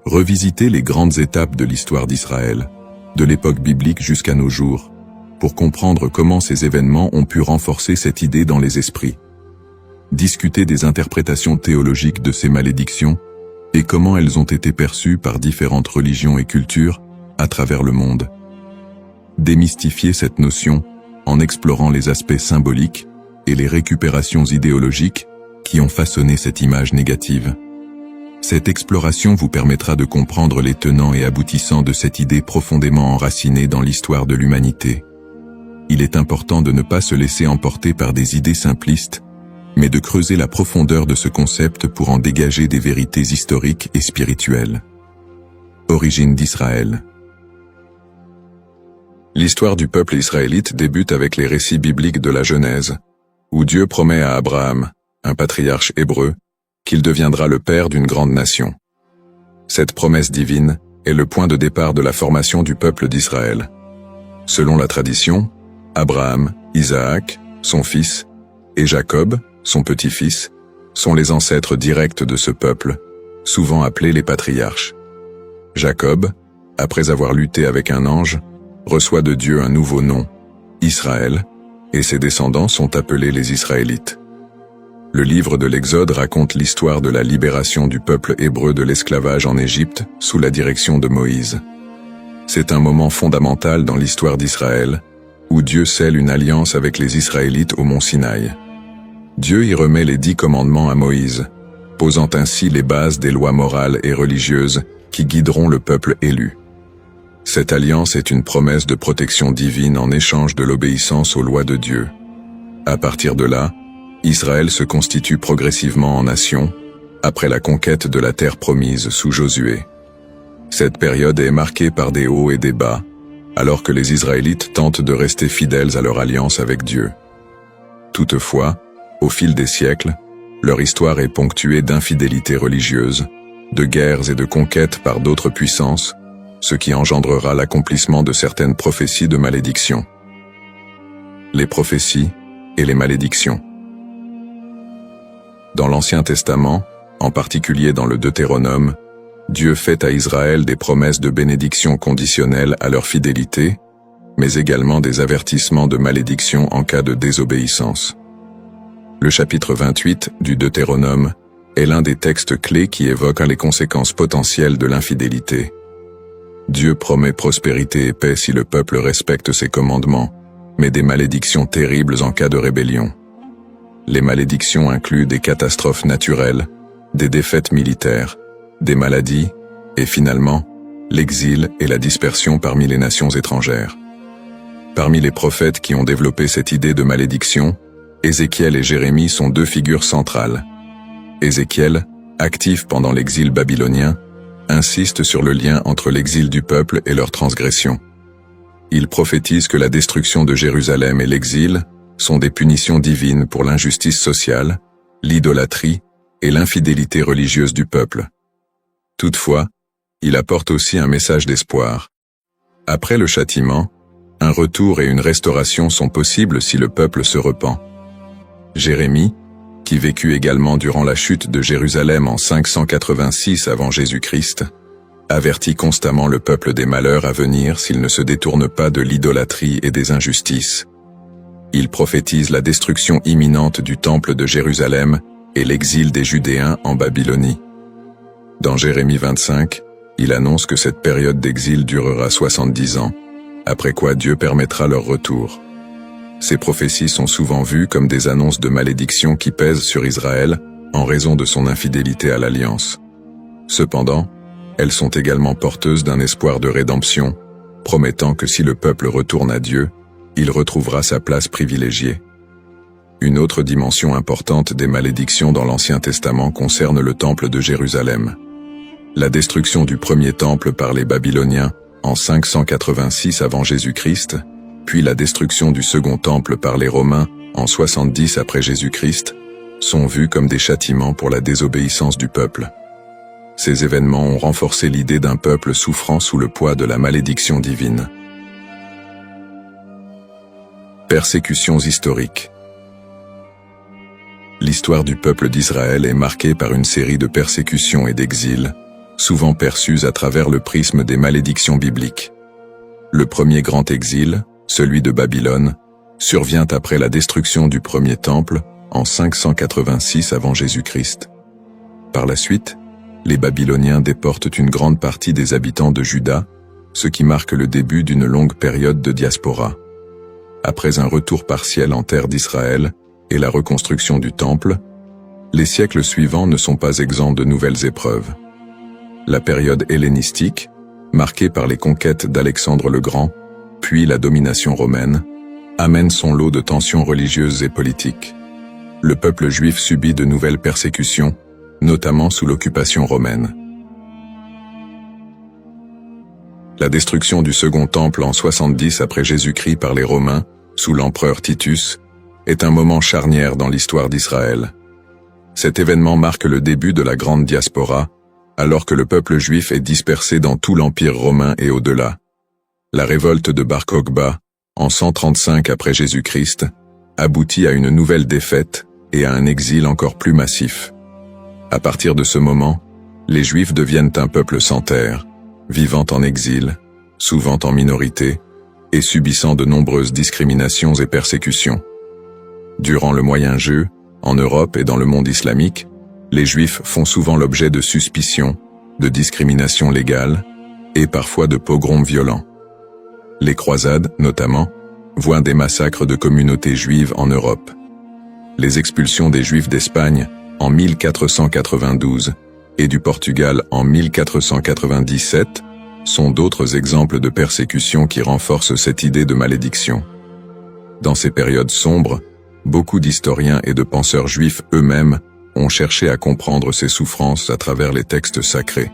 Revisiter les grandes étapes de l'histoire d'Israël, de l'époque biblique jusqu'à nos jours, pour comprendre comment ces événements ont pu renforcer cette idée dans les esprits. Discuter des interprétations théologiques de ces malédictions et comment elles ont été perçues par différentes religions et cultures à travers le monde. Démystifier cette notion en explorant les aspects symboliques et les récupérations idéologiques qui ont façonné cette image négative. Cette exploration vous permettra de comprendre les tenants et aboutissants de cette idée profondément enracinée dans l'histoire de l'humanité. Il est important de ne pas se laisser emporter par des idées simplistes, mais de creuser la profondeur de ce concept pour en dégager des vérités historiques et spirituelles. Origine d'Israël. L'histoire du peuple israélite débute avec les récits bibliques de la Genèse, où Dieu promet à Abraham, un patriarche hébreu, qu'il deviendra le père d'une grande nation. Cette promesse divine est le point de départ de la formation du peuple d'Israël. Selon la tradition, Abraham, Isaac, son fils, et Jacob, son petit-fils, sont les ancêtres directs de ce peuple, souvent appelés les patriarches. Jacob, après avoir lutté avec un ange, reçoit de Dieu un nouveau nom, Israël, et ses descendants sont appelés les Israélites. Le livre de l'Exode raconte l'histoire de la libération du peuple hébreu de l'esclavage en Égypte sous la direction de Moïse. C'est un moment fondamental dans l'histoire d'Israël, où Dieu scelle une alliance avec les Israélites au mont Sinaï. Dieu y remet les 10 commandements à Moïse, posant ainsi les bases des lois morales et religieuses qui guideront le peuple élu. Cette alliance est une promesse de protection divine en échange de l'obéissance aux lois de Dieu. À partir de là, Israël se constitue progressivement en nation, après la conquête de la terre promise sous Josué. Cette période est marquée par des hauts et des bas, alors que les Israélites tentent de rester fidèles à leur alliance avec Dieu. Toutefois, au fil des siècles, leur histoire est ponctuée d'infidélités religieuses, de guerres et de conquêtes par d'autres puissances, ce qui engendrera l'accomplissement de certaines prophéties de malédiction. Les prophéties et les malédictions. Dans l'Ancien Testament, en particulier dans le Deutéronome, Dieu fait à Israël des promesses de bénédiction conditionnelles à leur fidélité, mais également des avertissements de malédiction en cas de désobéissance. Le chapitre 28 du Deutéronome est l'un des textes clés qui évoquent les conséquences potentielles de l'infidélité. Dieu promet prospérité et paix si le peuple respecte ses commandements, mais des malédictions terribles en cas de rébellion. Les malédictions incluent des catastrophes naturelles, des défaites militaires, des maladies, et finalement, l'exil et la dispersion parmi les nations étrangères. Parmi les prophètes qui ont développé cette idée de malédiction, Ézéchiel et Jérémie sont 2 figures centrales. Ézéchiel, actif pendant l'exil babylonien, insiste sur le lien entre l'exil du peuple et leur transgression. Il prophétise que la destruction de Jérusalem et l'exil sont des punitions divines pour l'injustice sociale, l'idolâtrie et l'infidélité religieuse du peuple. Toutefois, il apporte aussi un message d'espoir. Après le châtiment, un retour et une restauration sont possibles si le peuple se repent. Jérémie, qui vécut également durant la chute de Jérusalem en 586 avant Jésus-Christ, avertit constamment le peuple des malheurs à venir s'il ne se détourne pas de l'idolâtrie et des injustices. Il prophétise la destruction imminente du temple de Jérusalem et l'exil des Judéens en Babylonie. Dans Jérémie 25, il annonce que cette période d'exil durera 70 ans, après quoi Dieu permettra leur retour. Ces prophéties sont souvent vues comme des annonces de malédiction qui pèsent sur Israël en raison de son infidélité à l'alliance. Cependant, elles sont également porteuses d'un espoir de rédemption, promettant que si le peuple retourne à Dieu, il retrouvera sa place privilégiée. Une autre dimension importante des malédictions dans l'Ancien Testament concerne le temple de Jérusalem. La destruction du premier temple par les Babyloniens en 586 avant Jésus-Christ, puis la destruction du second temple par les Romains en 70 après Jésus-Christ, sont vus comme des châtiments pour la désobéissance du peuple. Ces événements ont renforcé l'idée d'un peuple souffrant sous le poids de la malédiction divine. Persécutions historiques. L'histoire du peuple d'Israël est marquée par une série de persécutions et d'exils, souvent perçues à travers le prisme des malédictions bibliques. Le premier grand exil, celui de Babylone, survient après la destruction du premier temple en 586 avant Jésus-Christ. Par la suite, les Babyloniens déportent une grande partie des habitants de Juda, ce qui marque le début d'une longue période de diaspora. Après un retour partiel en terre d'Israël et la reconstruction du temple, les siècles suivants ne sont pas exempts de nouvelles épreuves. La période hellénistique, marquée par les conquêtes d'Alexandre le Grand, puis la domination romaine, amène son lot de tensions religieuses et politiques. le peuple juif subit de nouvelles persécutions, notamment sous l'occupation romaine. La destruction du Second Temple en 70 après Jésus-Christ par les Romains, sous l'empereur Titus, est un moment charnière dans l'histoire d'Israël. Cet événement marque le début de la grande diaspora, alors que le peuple juif est dispersé dans tout l'Empire romain et au-delà. La révolte de Bar Kokhba, en 135 après Jésus-Christ, aboutit à une nouvelle défaite et à un exil encore plus massif. À partir de ce moment, les Juifs deviennent un peuple sans terre, vivant en exil, souvent en minorité, et subissant de nombreuses discriminations et persécutions. Durant le Moyen-Âge, en Europe et dans le monde islamique, les Juifs font souvent l'objet de suspicions, de discriminations légales, et parfois de pogroms violents. Les croisades, notamment, voient des massacres de communautés juives en Europe. Les expulsions des Juifs d'Espagne, en 1492, et du Portugal en 1497, sont d'autres exemples de persécutions qui renforcent cette idée de malédiction. Dans ces périodes sombres, beaucoup d'historiens et de penseurs juifs eux-mêmes ont cherché à comprendre ces souffrances à travers les textes sacrés.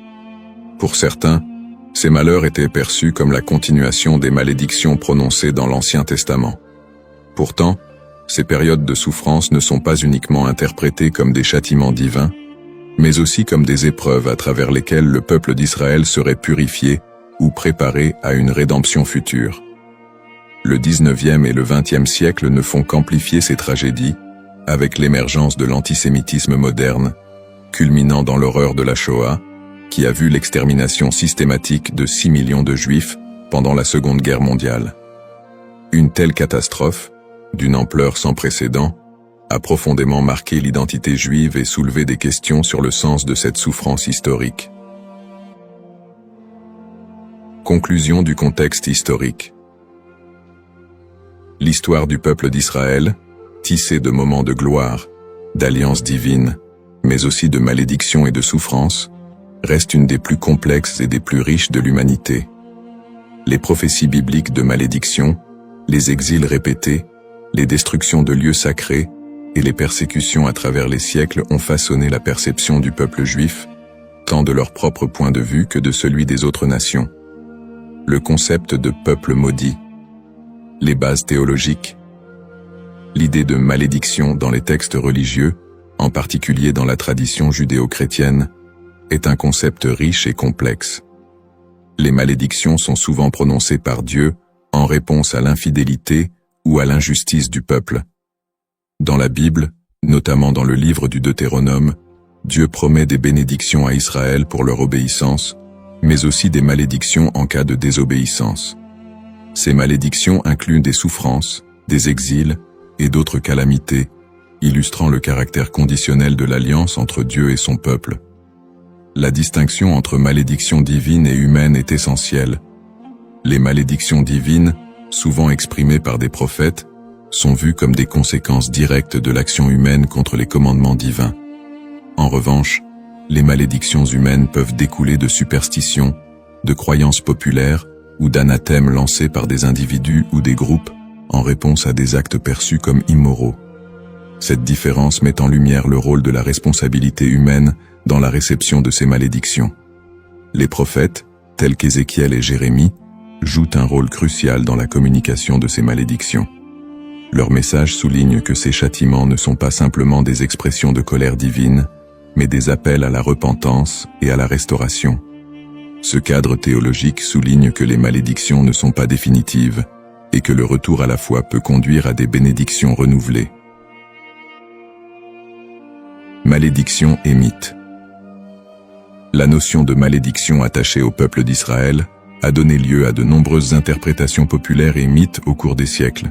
Pour certains, ces malheurs étaient perçus comme la continuation des malédictions prononcées dans l'Ancien Testament. Pourtant, ces périodes de souffrance ne sont pas uniquement interprétées comme des châtiments divins, mais aussi comme des épreuves à travers lesquelles le peuple d'Israël serait purifié ou préparé à une rédemption future. Le 19e et le 20e siècle ne font qu'amplifier ces tragédies, avec l'émergence de l'antisémitisme moderne, culminant dans l'horreur de la Shoah, qui a vu l'extermination systématique de 6 millions de Juifs pendant la Seconde Guerre mondiale. Une telle catastrophe, d'une ampleur sans précédent, a profondément marqué l'identité juive et soulevé des questions sur le sens de cette souffrance historique. Conclusion du contexte historique. L'histoire du peuple d'Israël, tissée de moments de gloire, d'alliances divines, mais aussi de malédictions et de souffrances, reste une des plus complexes et des plus riches de l'humanité. Les prophéties bibliques de malédiction, les exils répétés, les destructions de lieux sacrés et les persécutions à travers les siècles ont façonné la perception du peuple juif, tant de leur propre point de vue que de celui des autres nations. Le concept de peuple maudit, les bases théologiques, l'idée de malédiction dans les textes religieux, en particulier dans la tradition judéo-chrétienne, est un concept riche et complexe. Les malédictions sont souvent prononcées par Dieu en réponse à l'infidélité ou à l'injustice du peuple. Dans la Bible, notamment dans le livre du Deutéronome, Dieu promet des bénédictions à Israël pour leur obéissance, mais aussi des malédictions en cas de désobéissance. Ces malédictions incluent des souffrances, des exils et d'autres calamités, illustrant le caractère conditionnel de l'alliance entre Dieu et son peuple. La distinction entre malédiction divine et humaine est essentielle. Les malédictions divines, souvent exprimées par des prophètes, sont vues comme des conséquences directes de l'action humaine contre les commandements divins. En revanche, les malédictions humaines peuvent découler de superstitions, de croyances populaires ou d'anathèmes lancés par des individus ou des groupes en réponse à des actes perçus comme immoraux. Cette différence met en lumière le rôle de la responsabilité humaine dans la réception de ces malédictions. Les prophètes, tels qu'Ézéchiel et Jérémie, jouent un rôle crucial dans la communication de ces malédictions. Leur message souligne que ces châtiments ne sont pas simplement des expressions de colère divine, mais des appels à la repentance et à la restauration. Ce cadre théologique souligne que les malédictions ne sont pas définitives et que le retour à la foi peut conduire à des bénédictions renouvelées. Malédiction et mythe. La notion de malédiction attachée au peuple d'Israël a donné lieu à de nombreuses interprétations populaires et mythes au cours des siècles.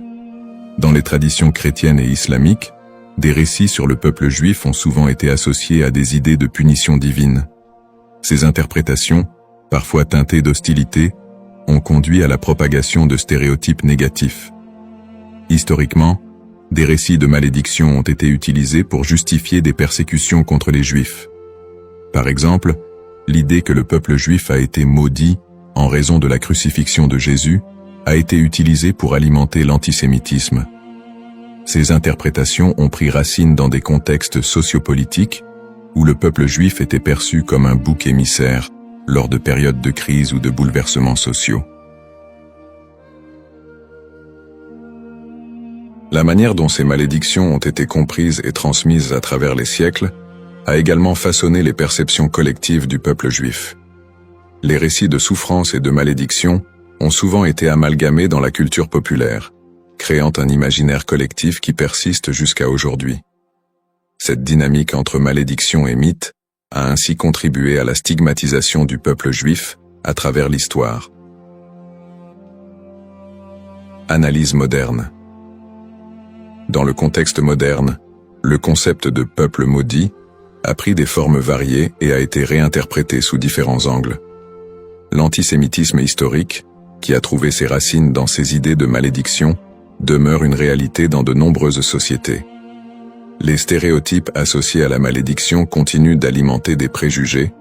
Dans les traditions chrétiennes et islamiques, des récits sur le peuple juif ont souvent été associés à des idées de punition divine. Ces interprétations, parfois teintées d'hostilité, ont conduit à la propagation de stéréotypes négatifs. Historiquement, des récits de malédiction ont été utilisés pour justifier des persécutions contre les Juifs. Par exemple, l'idée que le peuple juif a été maudit en raison de la crucifixion de Jésus a été utilisée pour alimenter l'antisémitisme. Ces interprétations ont pris racine dans des contextes sociopolitiques où le peuple juif était perçu comme un bouc émissaire lors de périodes de crise ou de bouleversements sociaux. La manière dont ces malédictions ont été comprises et transmises à travers les siècles a également façonné les perceptions collectives du peuple juif. Les récits de souffrance et de malédiction ont souvent été amalgamés dans la culture populaire, créant un imaginaire collectif qui persiste jusqu'à aujourd'hui. Cette dynamique entre malédiction et mythe a ainsi contribué à la stigmatisation du peuple juif à travers l'histoire. Analyse moderne. Dans le contexte moderne, le concept de peuple maudit a pris des formes variées et a été réinterprété sous différents angles. L'antisémitisme historique, qui a trouvé ses racines dans ces idées de malédiction, demeure une réalité dans de nombreuses sociétés. Les stéréotypes associés à la malédiction continuent d'alimenter des préjugés,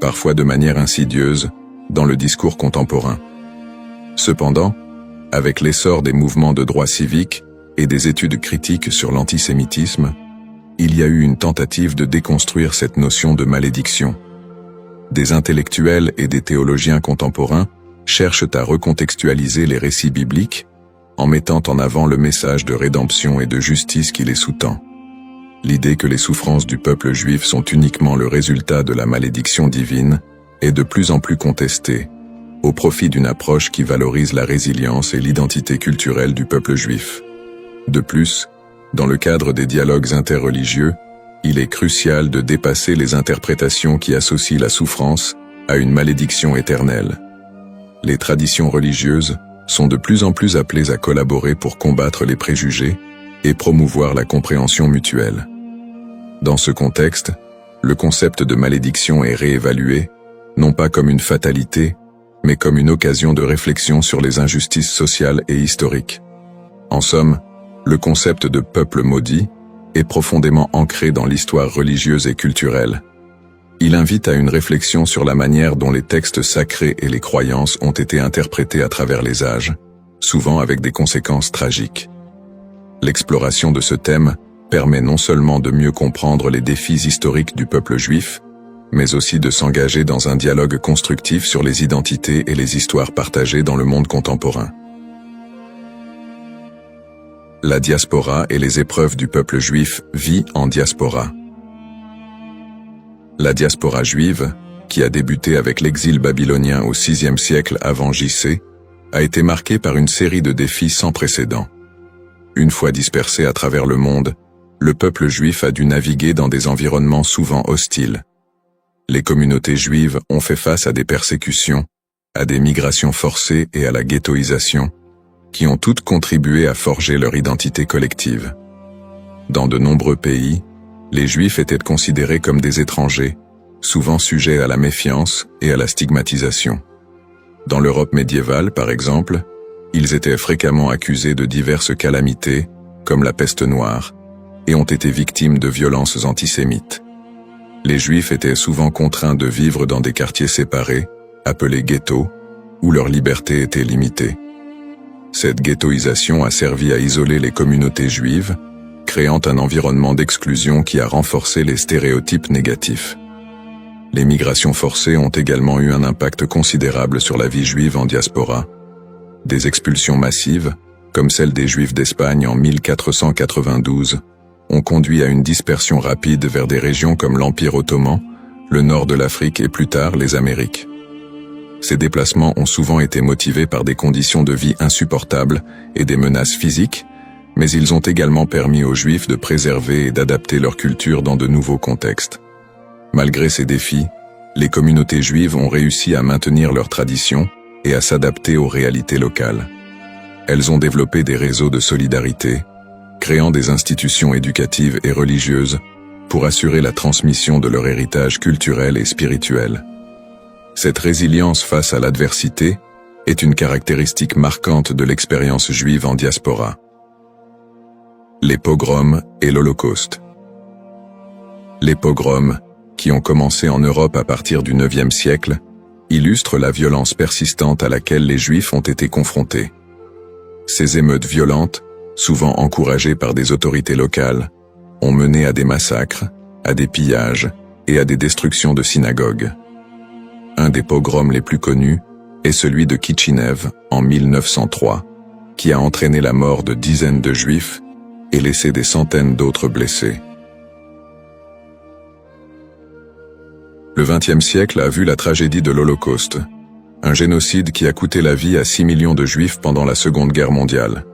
parfois de manière insidieuse, dans le discours contemporain. Cependant, avec l'essor des mouvements de droit civique et des études critiques sur l'antisémitisme, il y a eu une tentative de déconstruire cette notion de malédiction. Des intellectuels et des théologiens contemporains cherchent à recontextualiser les récits bibliques en mettant en avant le message de rédemption et de justice qui les sous-tend. L'idée que les souffrances du peuple juif sont uniquement le résultat de la malédiction divine est de plus en plus contestée, au profit d'une approche qui valorise la résilience et l'identité culturelle du peuple juif. De plus, dans le cadre des dialogues interreligieux, il est crucial de dépasser les interprétations qui associent la souffrance à une malédiction éternelle. Les traditions religieuses sont de plus en plus appelées à collaborer pour combattre les préjugés et promouvoir la compréhension mutuelle. Dans ce contexte, le concept de malédiction est réévalué, non pas comme une fatalité, mais comme une occasion de réflexion sur les injustices sociales et historiques. En somme, le concept de peuple maudit est profondément ancré dans l'histoire religieuse et culturelle. Il invite à une réflexion sur la manière dont les textes sacrés et les croyances ont été interprétés à travers les âges, souvent avec des conséquences tragiques. L'exploration de ce thème permet non seulement de mieux comprendre les défis historiques du peuple juif, mais aussi de s'engager dans un dialogue constructif sur les identités et les histoires partagées dans le monde contemporain. La diaspora et les épreuves du peuple juif vit en diaspora. La diaspora juive, qui a débuté avec l'exil babylonien au VIe siècle avant J.C., a été marquée par une série de défis sans précédent. Une fois dispersé à travers le monde, le peuple juif a dû naviguer dans des environnements souvent hostiles. Les communautés juives ont fait face à des persécutions, à des migrations forcées et à la ghettoisation, qui ont toutes contribué à forger leur identité collective. Dans de nombreux pays, les Juifs étaient considérés comme des étrangers, souvent sujets à la méfiance et à la stigmatisation. Dans l'Europe médiévale, par exemple, ils étaient fréquemment accusés de diverses calamités, comme la peste noire, et ont été victimes de violences antisémites. Les Juifs étaient souvent contraints de vivre dans des quartiers séparés, appelés ghettos, où leur liberté était limitée. Cette ghettoisation a servi à isoler les communautés juives, créant un environnement d'exclusion qui a renforcé les stéréotypes négatifs. Les migrations forcées ont également eu un impact considérable sur la vie juive en diaspora. Des expulsions massives, comme celle des Juifs d'Espagne en 1492, ont conduit à une dispersion rapide vers des régions comme l'Empire ottoman, le nord de l'Afrique et plus tard les Amériques. Ces déplacements ont souvent été motivés par des conditions de vie insupportables et des menaces physiques, mais ils ont également permis aux Juifs de préserver et d'adapter leur culture dans de nouveaux contextes. Malgré ces défis, les communautés juives ont réussi à maintenir leurs traditions et à s'adapter aux réalités locales. Elles ont développé des réseaux de solidarité, créant des institutions éducatives et religieuses pour assurer la transmission de leur héritage culturel et spirituel. Cette résilience face à l'adversité est une caractéristique marquante de l'expérience juive en diaspora. Les pogroms et l'Holocauste. Les pogroms, qui ont commencé en Europe à partir du IXe siècle, illustrent la violence persistante à laquelle les Juifs ont été confrontés. Ces émeutes violentes souvent encouragés par des autorités locales, ont mené à des massacres, à des pillages et à des destructions de synagogues. Un des pogroms les plus connus est celui de Kitchinev en 1903, qui a entraîné la mort de dizaines de Juifs et laissé des centaines d'autres blessés. Le XXe siècle a vu la tragédie de l'Holocauste, un génocide qui a coûté la vie à 6 millions de Juifs pendant la Seconde Guerre mondiale.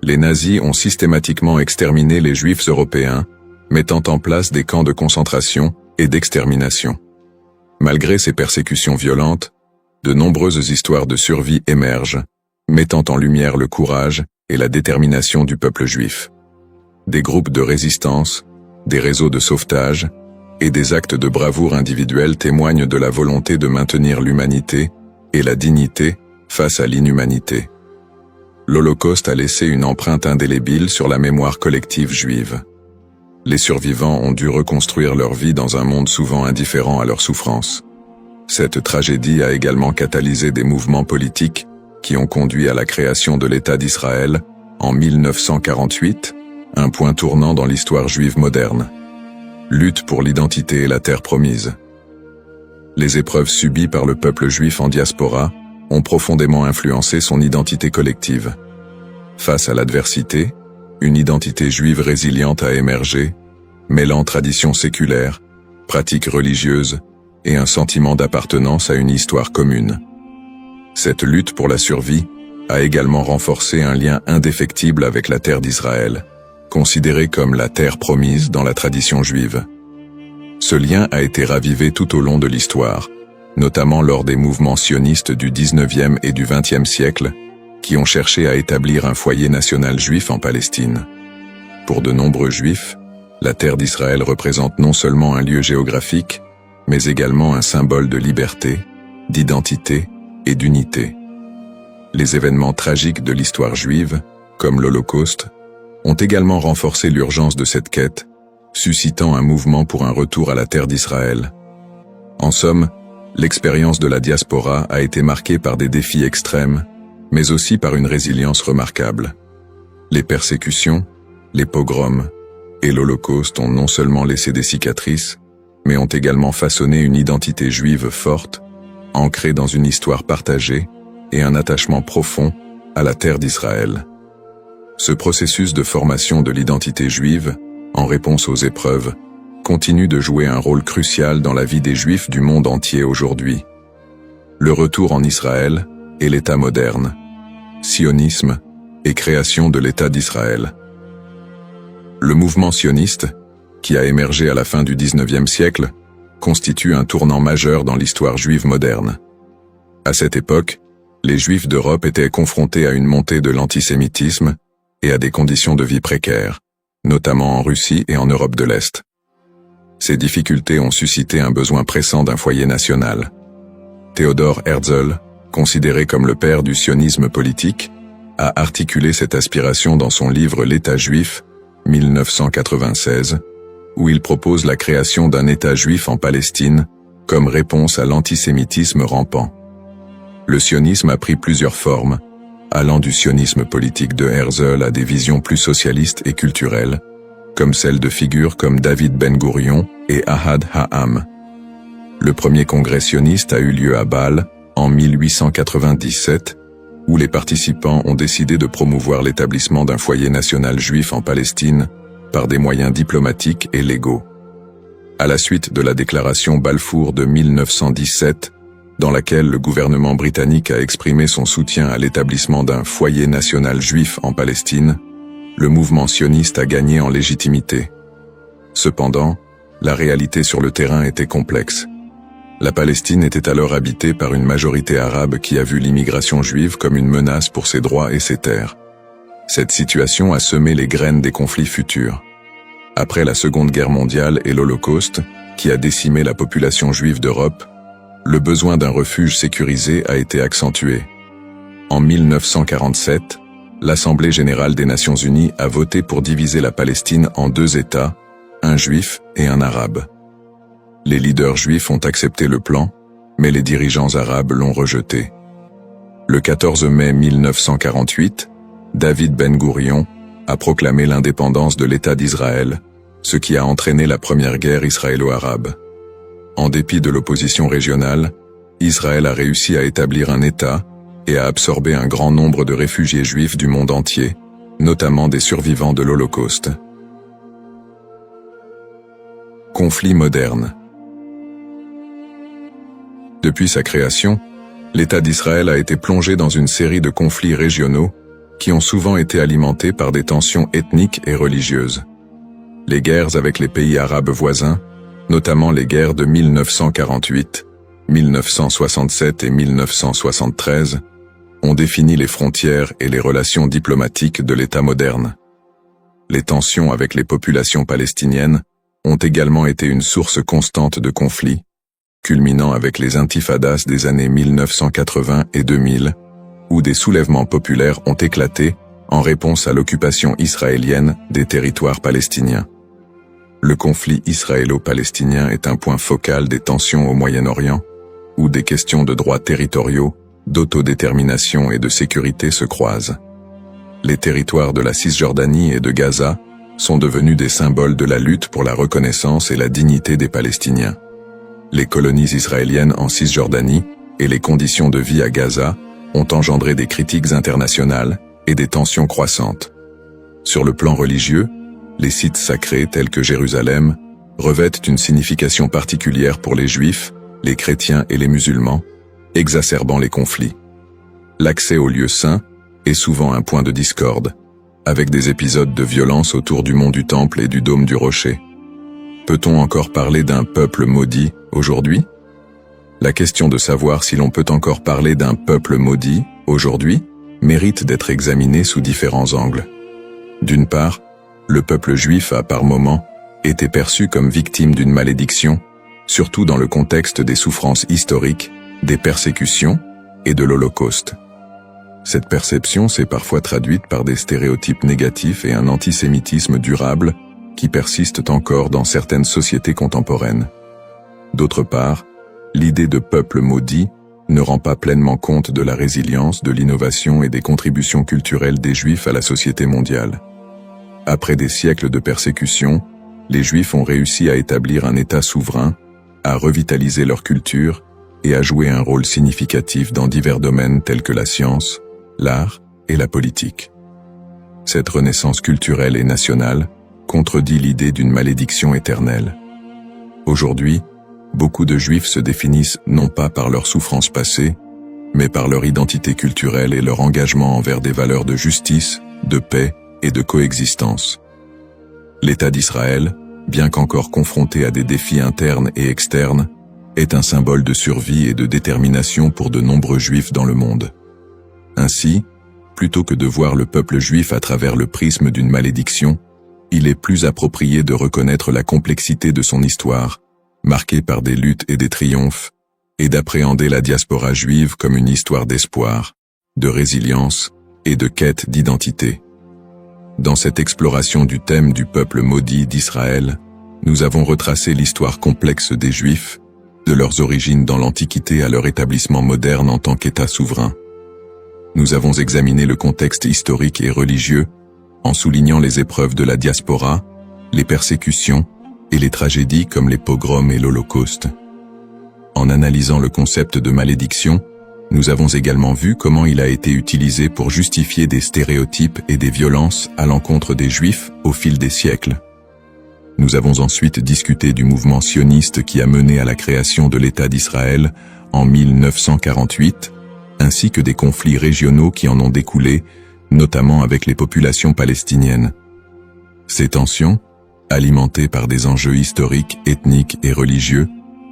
Les nazis ont systématiquement exterminé les Juifs européens, mettant en place des camps de concentration et d'extermination. Malgré ces persécutions violentes, de nombreuses histoires de survie émergent, mettant en lumière le courage et la détermination du peuple juif. Des groupes de résistance, des réseaux de sauvetage et des actes de bravoure individuels témoignent de la volonté de maintenir l'humanité et la dignité face à l'inhumanité. L'Holocauste a laissé une empreinte indélébile sur la mémoire collective juive. Les survivants ont dû reconstruire leur vie dans un monde souvent indifférent à leur souffrance. Cette tragédie a également catalysé des mouvements politiques qui ont conduit à la création de l'État d'Israël en 1948, un point tournant dans l'histoire juive moderne. Lutte pour l'identité et la terre promise. Les épreuves subies par le peuple juif en diaspora ont profondément influencé son identité collective. Face à l'adversité, une identité juive résiliente a émergé, mêlant traditions séculaires, pratiques religieuses et un sentiment d'appartenance à une histoire commune. Cette lutte pour la survie a également renforcé un lien indéfectible avec la terre d'Israël, considérée comme la terre promise dans la tradition juive. Ce lien a été ravivé tout au long de l'histoire, notamment lors des mouvements sionistes du XIXe et du XXe siècle, qui ont cherché à établir un foyer national juif en Palestine. Pour de nombreux juifs, la terre d'Israël représente non seulement un lieu géographique, mais également un symbole de liberté, d'identité et d'unité. Les événements tragiques de l'histoire juive, comme l'Holocauste, ont également renforcé l'urgence de cette quête, suscitant un mouvement pour un retour à la terre d'Israël. En somme, l'expérience de la diaspora a été marquée par des défis extrêmes, mais aussi par une résilience remarquable. Les persécutions, les pogroms et l'Holocauste ont non seulement laissé des cicatrices, mais ont également façonné une identité juive forte, ancrée dans une histoire partagée et un attachement profond à la terre d'Israël. Ce processus de formation de l'identité juive, en réponse aux épreuves, continue de jouer un rôle crucial dans la vie des Juifs du monde entier aujourd'hui. Le retour en Israël et l'État moderne, sionisme et création de l'État d'Israël. Le mouvement sioniste, qui a émergé à la fin du XIXe siècle, constitue un tournant majeur dans l'histoire juive moderne. À cette époque, les Juifs d'Europe étaient confrontés à une montée de l'antisémitisme et à des conditions de vie précaires, notamment en Russie et en Europe de l'Est. Ces difficultés ont suscité un besoin pressant d'un foyer national. Theodor Herzl, considéré comme le père du sionisme politique, a articulé cette aspiration dans son livre L'État juif, 1996, où il propose la création d'un État juif en Palestine comme réponse à l'antisémitisme rampant. Le sionisme a pris plusieurs formes, allant du sionisme politique de Herzl à des visions plus socialistes et culturelles, comme celles de figures comme David Ben-Gourion et Ahad Ha'am. Le premier congrès sioniste a eu lieu à Bâle en 1897, où les participants ont décidé de promouvoir l'établissement d'un foyer national juif en Palestine par des moyens diplomatiques et légaux. À la suite de la déclaration Balfour de 1917, dans laquelle le gouvernement britannique a exprimé son soutien à l'établissement d'un foyer national juif en Palestine, le mouvement sioniste a gagné en légitimité. Cependant, la réalité sur le terrain était complexe. La Palestine était alors habitée par une majorité arabe qui a vu l'immigration juive comme une menace pour ses droits et ses terres. Cette situation a semé les graines des conflits futurs. Après la Seconde Guerre mondiale et l'Holocauste, qui a décimé la population juive d'Europe, le besoin d'un refuge sécurisé a été accentué. En 1947, l'Assemblée générale des Nations unies a voté pour diviser la Palestine en deux États, un juif et un arabe. Les leaders juifs ont accepté le plan, mais les dirigeants arabes l'ont rejeté. Le 14 mai 1948, David Ben-Gourion, a proclamé l'indépendance de l'État d'Israël, ce qui a entraîné la première guerre israélo-arabe. En dépit de l'opposition régionale, Israël a réussi à établir un État et à absorber un grand nombre de réfugiés juifs du monde entier, notamment des survivants de l'Holocauste. Conflit moderne. Depuis sa création, l'État d'Israël a été plongé dans une série de conflits régionaux qui ont souvent été alimentés par des tensions ethniques et religieuses. Les guerres avec les pays arabes voisins, notamment les guerres de 1948, 1967 et 1973, ont défini les frontières et les relations diplomatiques de l'État moderne. Les tensions avec les populations palestiniennes ont également été une source constante de conflits, culminant avec les intifadas des années 1980 et 2000, où des soulèvements populaires ont éclaté en réponse à l'occupation israélienne des territoires palestiniens. Le conflit israélo-palestinien est un point focal des tensions au Moyen-Orient, où des questions de droits territoriaux, d'autodétermination et de sécurité se croisent. Les territoires de la Cisjordanie et de Gaza sont devenus des symboles de la lutte pour la reconnaissance et la dignité des Palestiniens. Les colonies israéliennes en Cisjordanie et les conditions de vie à Gaza ont engendré des critiques internationales et des tensions croissantes. Sur le plan religieux, les sites sacrés tels que Jérusalem revêtent une signification particulière pour les Juifs, les chrétiens et les musulmans, exacerbant les conflits. L'accès aux lieux saints est souvent un point de discorde, avec des épisodes de violence autour du mont du Temple et du dôme du Rocher. Peut-on encore parler d'un peuple maudit aujourd'hui? La question de savoir si l'on peut encore parler d'un peuple maudit aujourd'hui mérite d'être examinée sous différents angles. D'une part, le peuple juif a par moments été perçu comme victime d'une malédiction, surtout dans le contexte des souffrances historiques, des persécutions et de l'Holocauste. Cette perception s'est parfois traduite par des stéréotypes négatifs et un antisémitisme durable qui persistent encore dans certaines sociétés contemporaines. D'autre part, l'idée de peuple maudit ne rend pas pleinement compte de la résilience, de l'innovation et des contributions culturelles des Juifs à la société mondiale. Après des siècles de persécution, les Juifs ont réussi à établir un État souverain, à revitaliser leur culture et à jouer un rôle significatif dans divers domaines tels que la science, l'art et la politique. Cette renaissance culturelle et nationale contredit l'idée d'une malédiction éternelle. Aujourd'hui, beaucoup de Juifs se définissent non pas par leurs souffrances passées, mais par leur identité culturelle et leur engagement envers des valeurs de justice, de paix et de coexistence. L'État d'Israël, bien qu'encore confronté à des défis internes et externes, est un symbole de survie et de détermination pour de nombreux Juifs dans le monde. Ainsi, plutôt que de voir le peuple juif à travers le prisme d'une malédiction, il est plus approprié de reconnaître la complexité de son histoire, marquée par des luttes et des triomphes, et d'appréhender la diaspora juive comme une histoire d'espoir, de résilience et de quête d'identité. Dans cette exploration du thème du peuple maudit d'Israël, nous avons retracé l'histoire complexe des Juifs, de leurs origines dans l'Antiquité à leur établissement moderne en tant qu'État souverain. Nous avons examiné le contexte historique et religieux, en soulignant les épreuves de la diaspora, les persécutions et les tragédies comme les pogroms et l'Holocauste. En analysant le concept de malédiction, nous avons également vu comment il a été utilisé pour justifier des stéréotypes et des violences à l'encontre des Juifs au fil des siècles. Nous avons ensuite discuté du mouvement sioniste qui a mené à la création de l'État d'Israël en 1948, ainsi que des conflits régionaux qui en ont découlé, notamment avec les populations palestiniennes. Ces tensions, alimentées par des enjeux historiques, ethniques et religieux,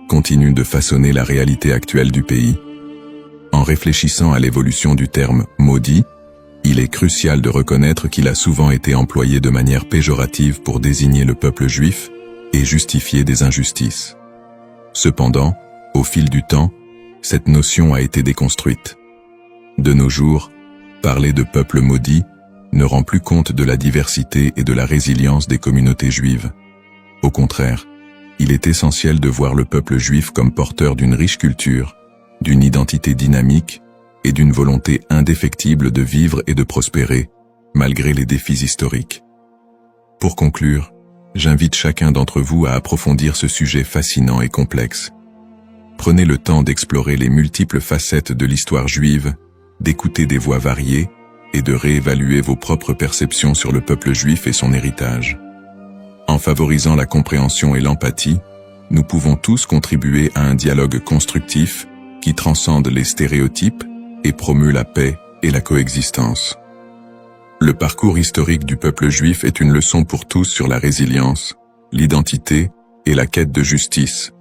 continuent de façonner la réalité actuelle du pays. En réfléchissant à l'évolution du terme « maudit », il est crucial de reconnaître qu'il a souvent été employé de manière péjorative pour désigner le peuple juif et justifier des injustices. Cependant, au fil du temps, cette notion a été déconstruite. De nos jours, parler de peuple maudit ne rend plus compte de la diversité et de la résilience des communautés juives. Au contraire, il est essentiel de voir le peuple juif comme porteur d'une riche culture, d'une identité dynamique et d'une volonté indéfectible de vivre et de prospérer, malgré les défis historiques. Pour conclure, j'invite chacun d'entre vous à approfondir ce sujet fascinant et complexe. Prenez le temps d'explorer les multiples facettes de l'histoire juive, d'écouter des voix variées et de réévaluer vos propres perceptions sur le peuple juif et son héritage. En favorisant la compréhension et l'empathie, nous pouvons tous contribuer à un dialogue constructif qui transcende les stéréotypes et promeut la paix et la coexistence. Le parcours historique du peuple juif est une leçon pour tous sur la résilience, l'identité et la quête de justice,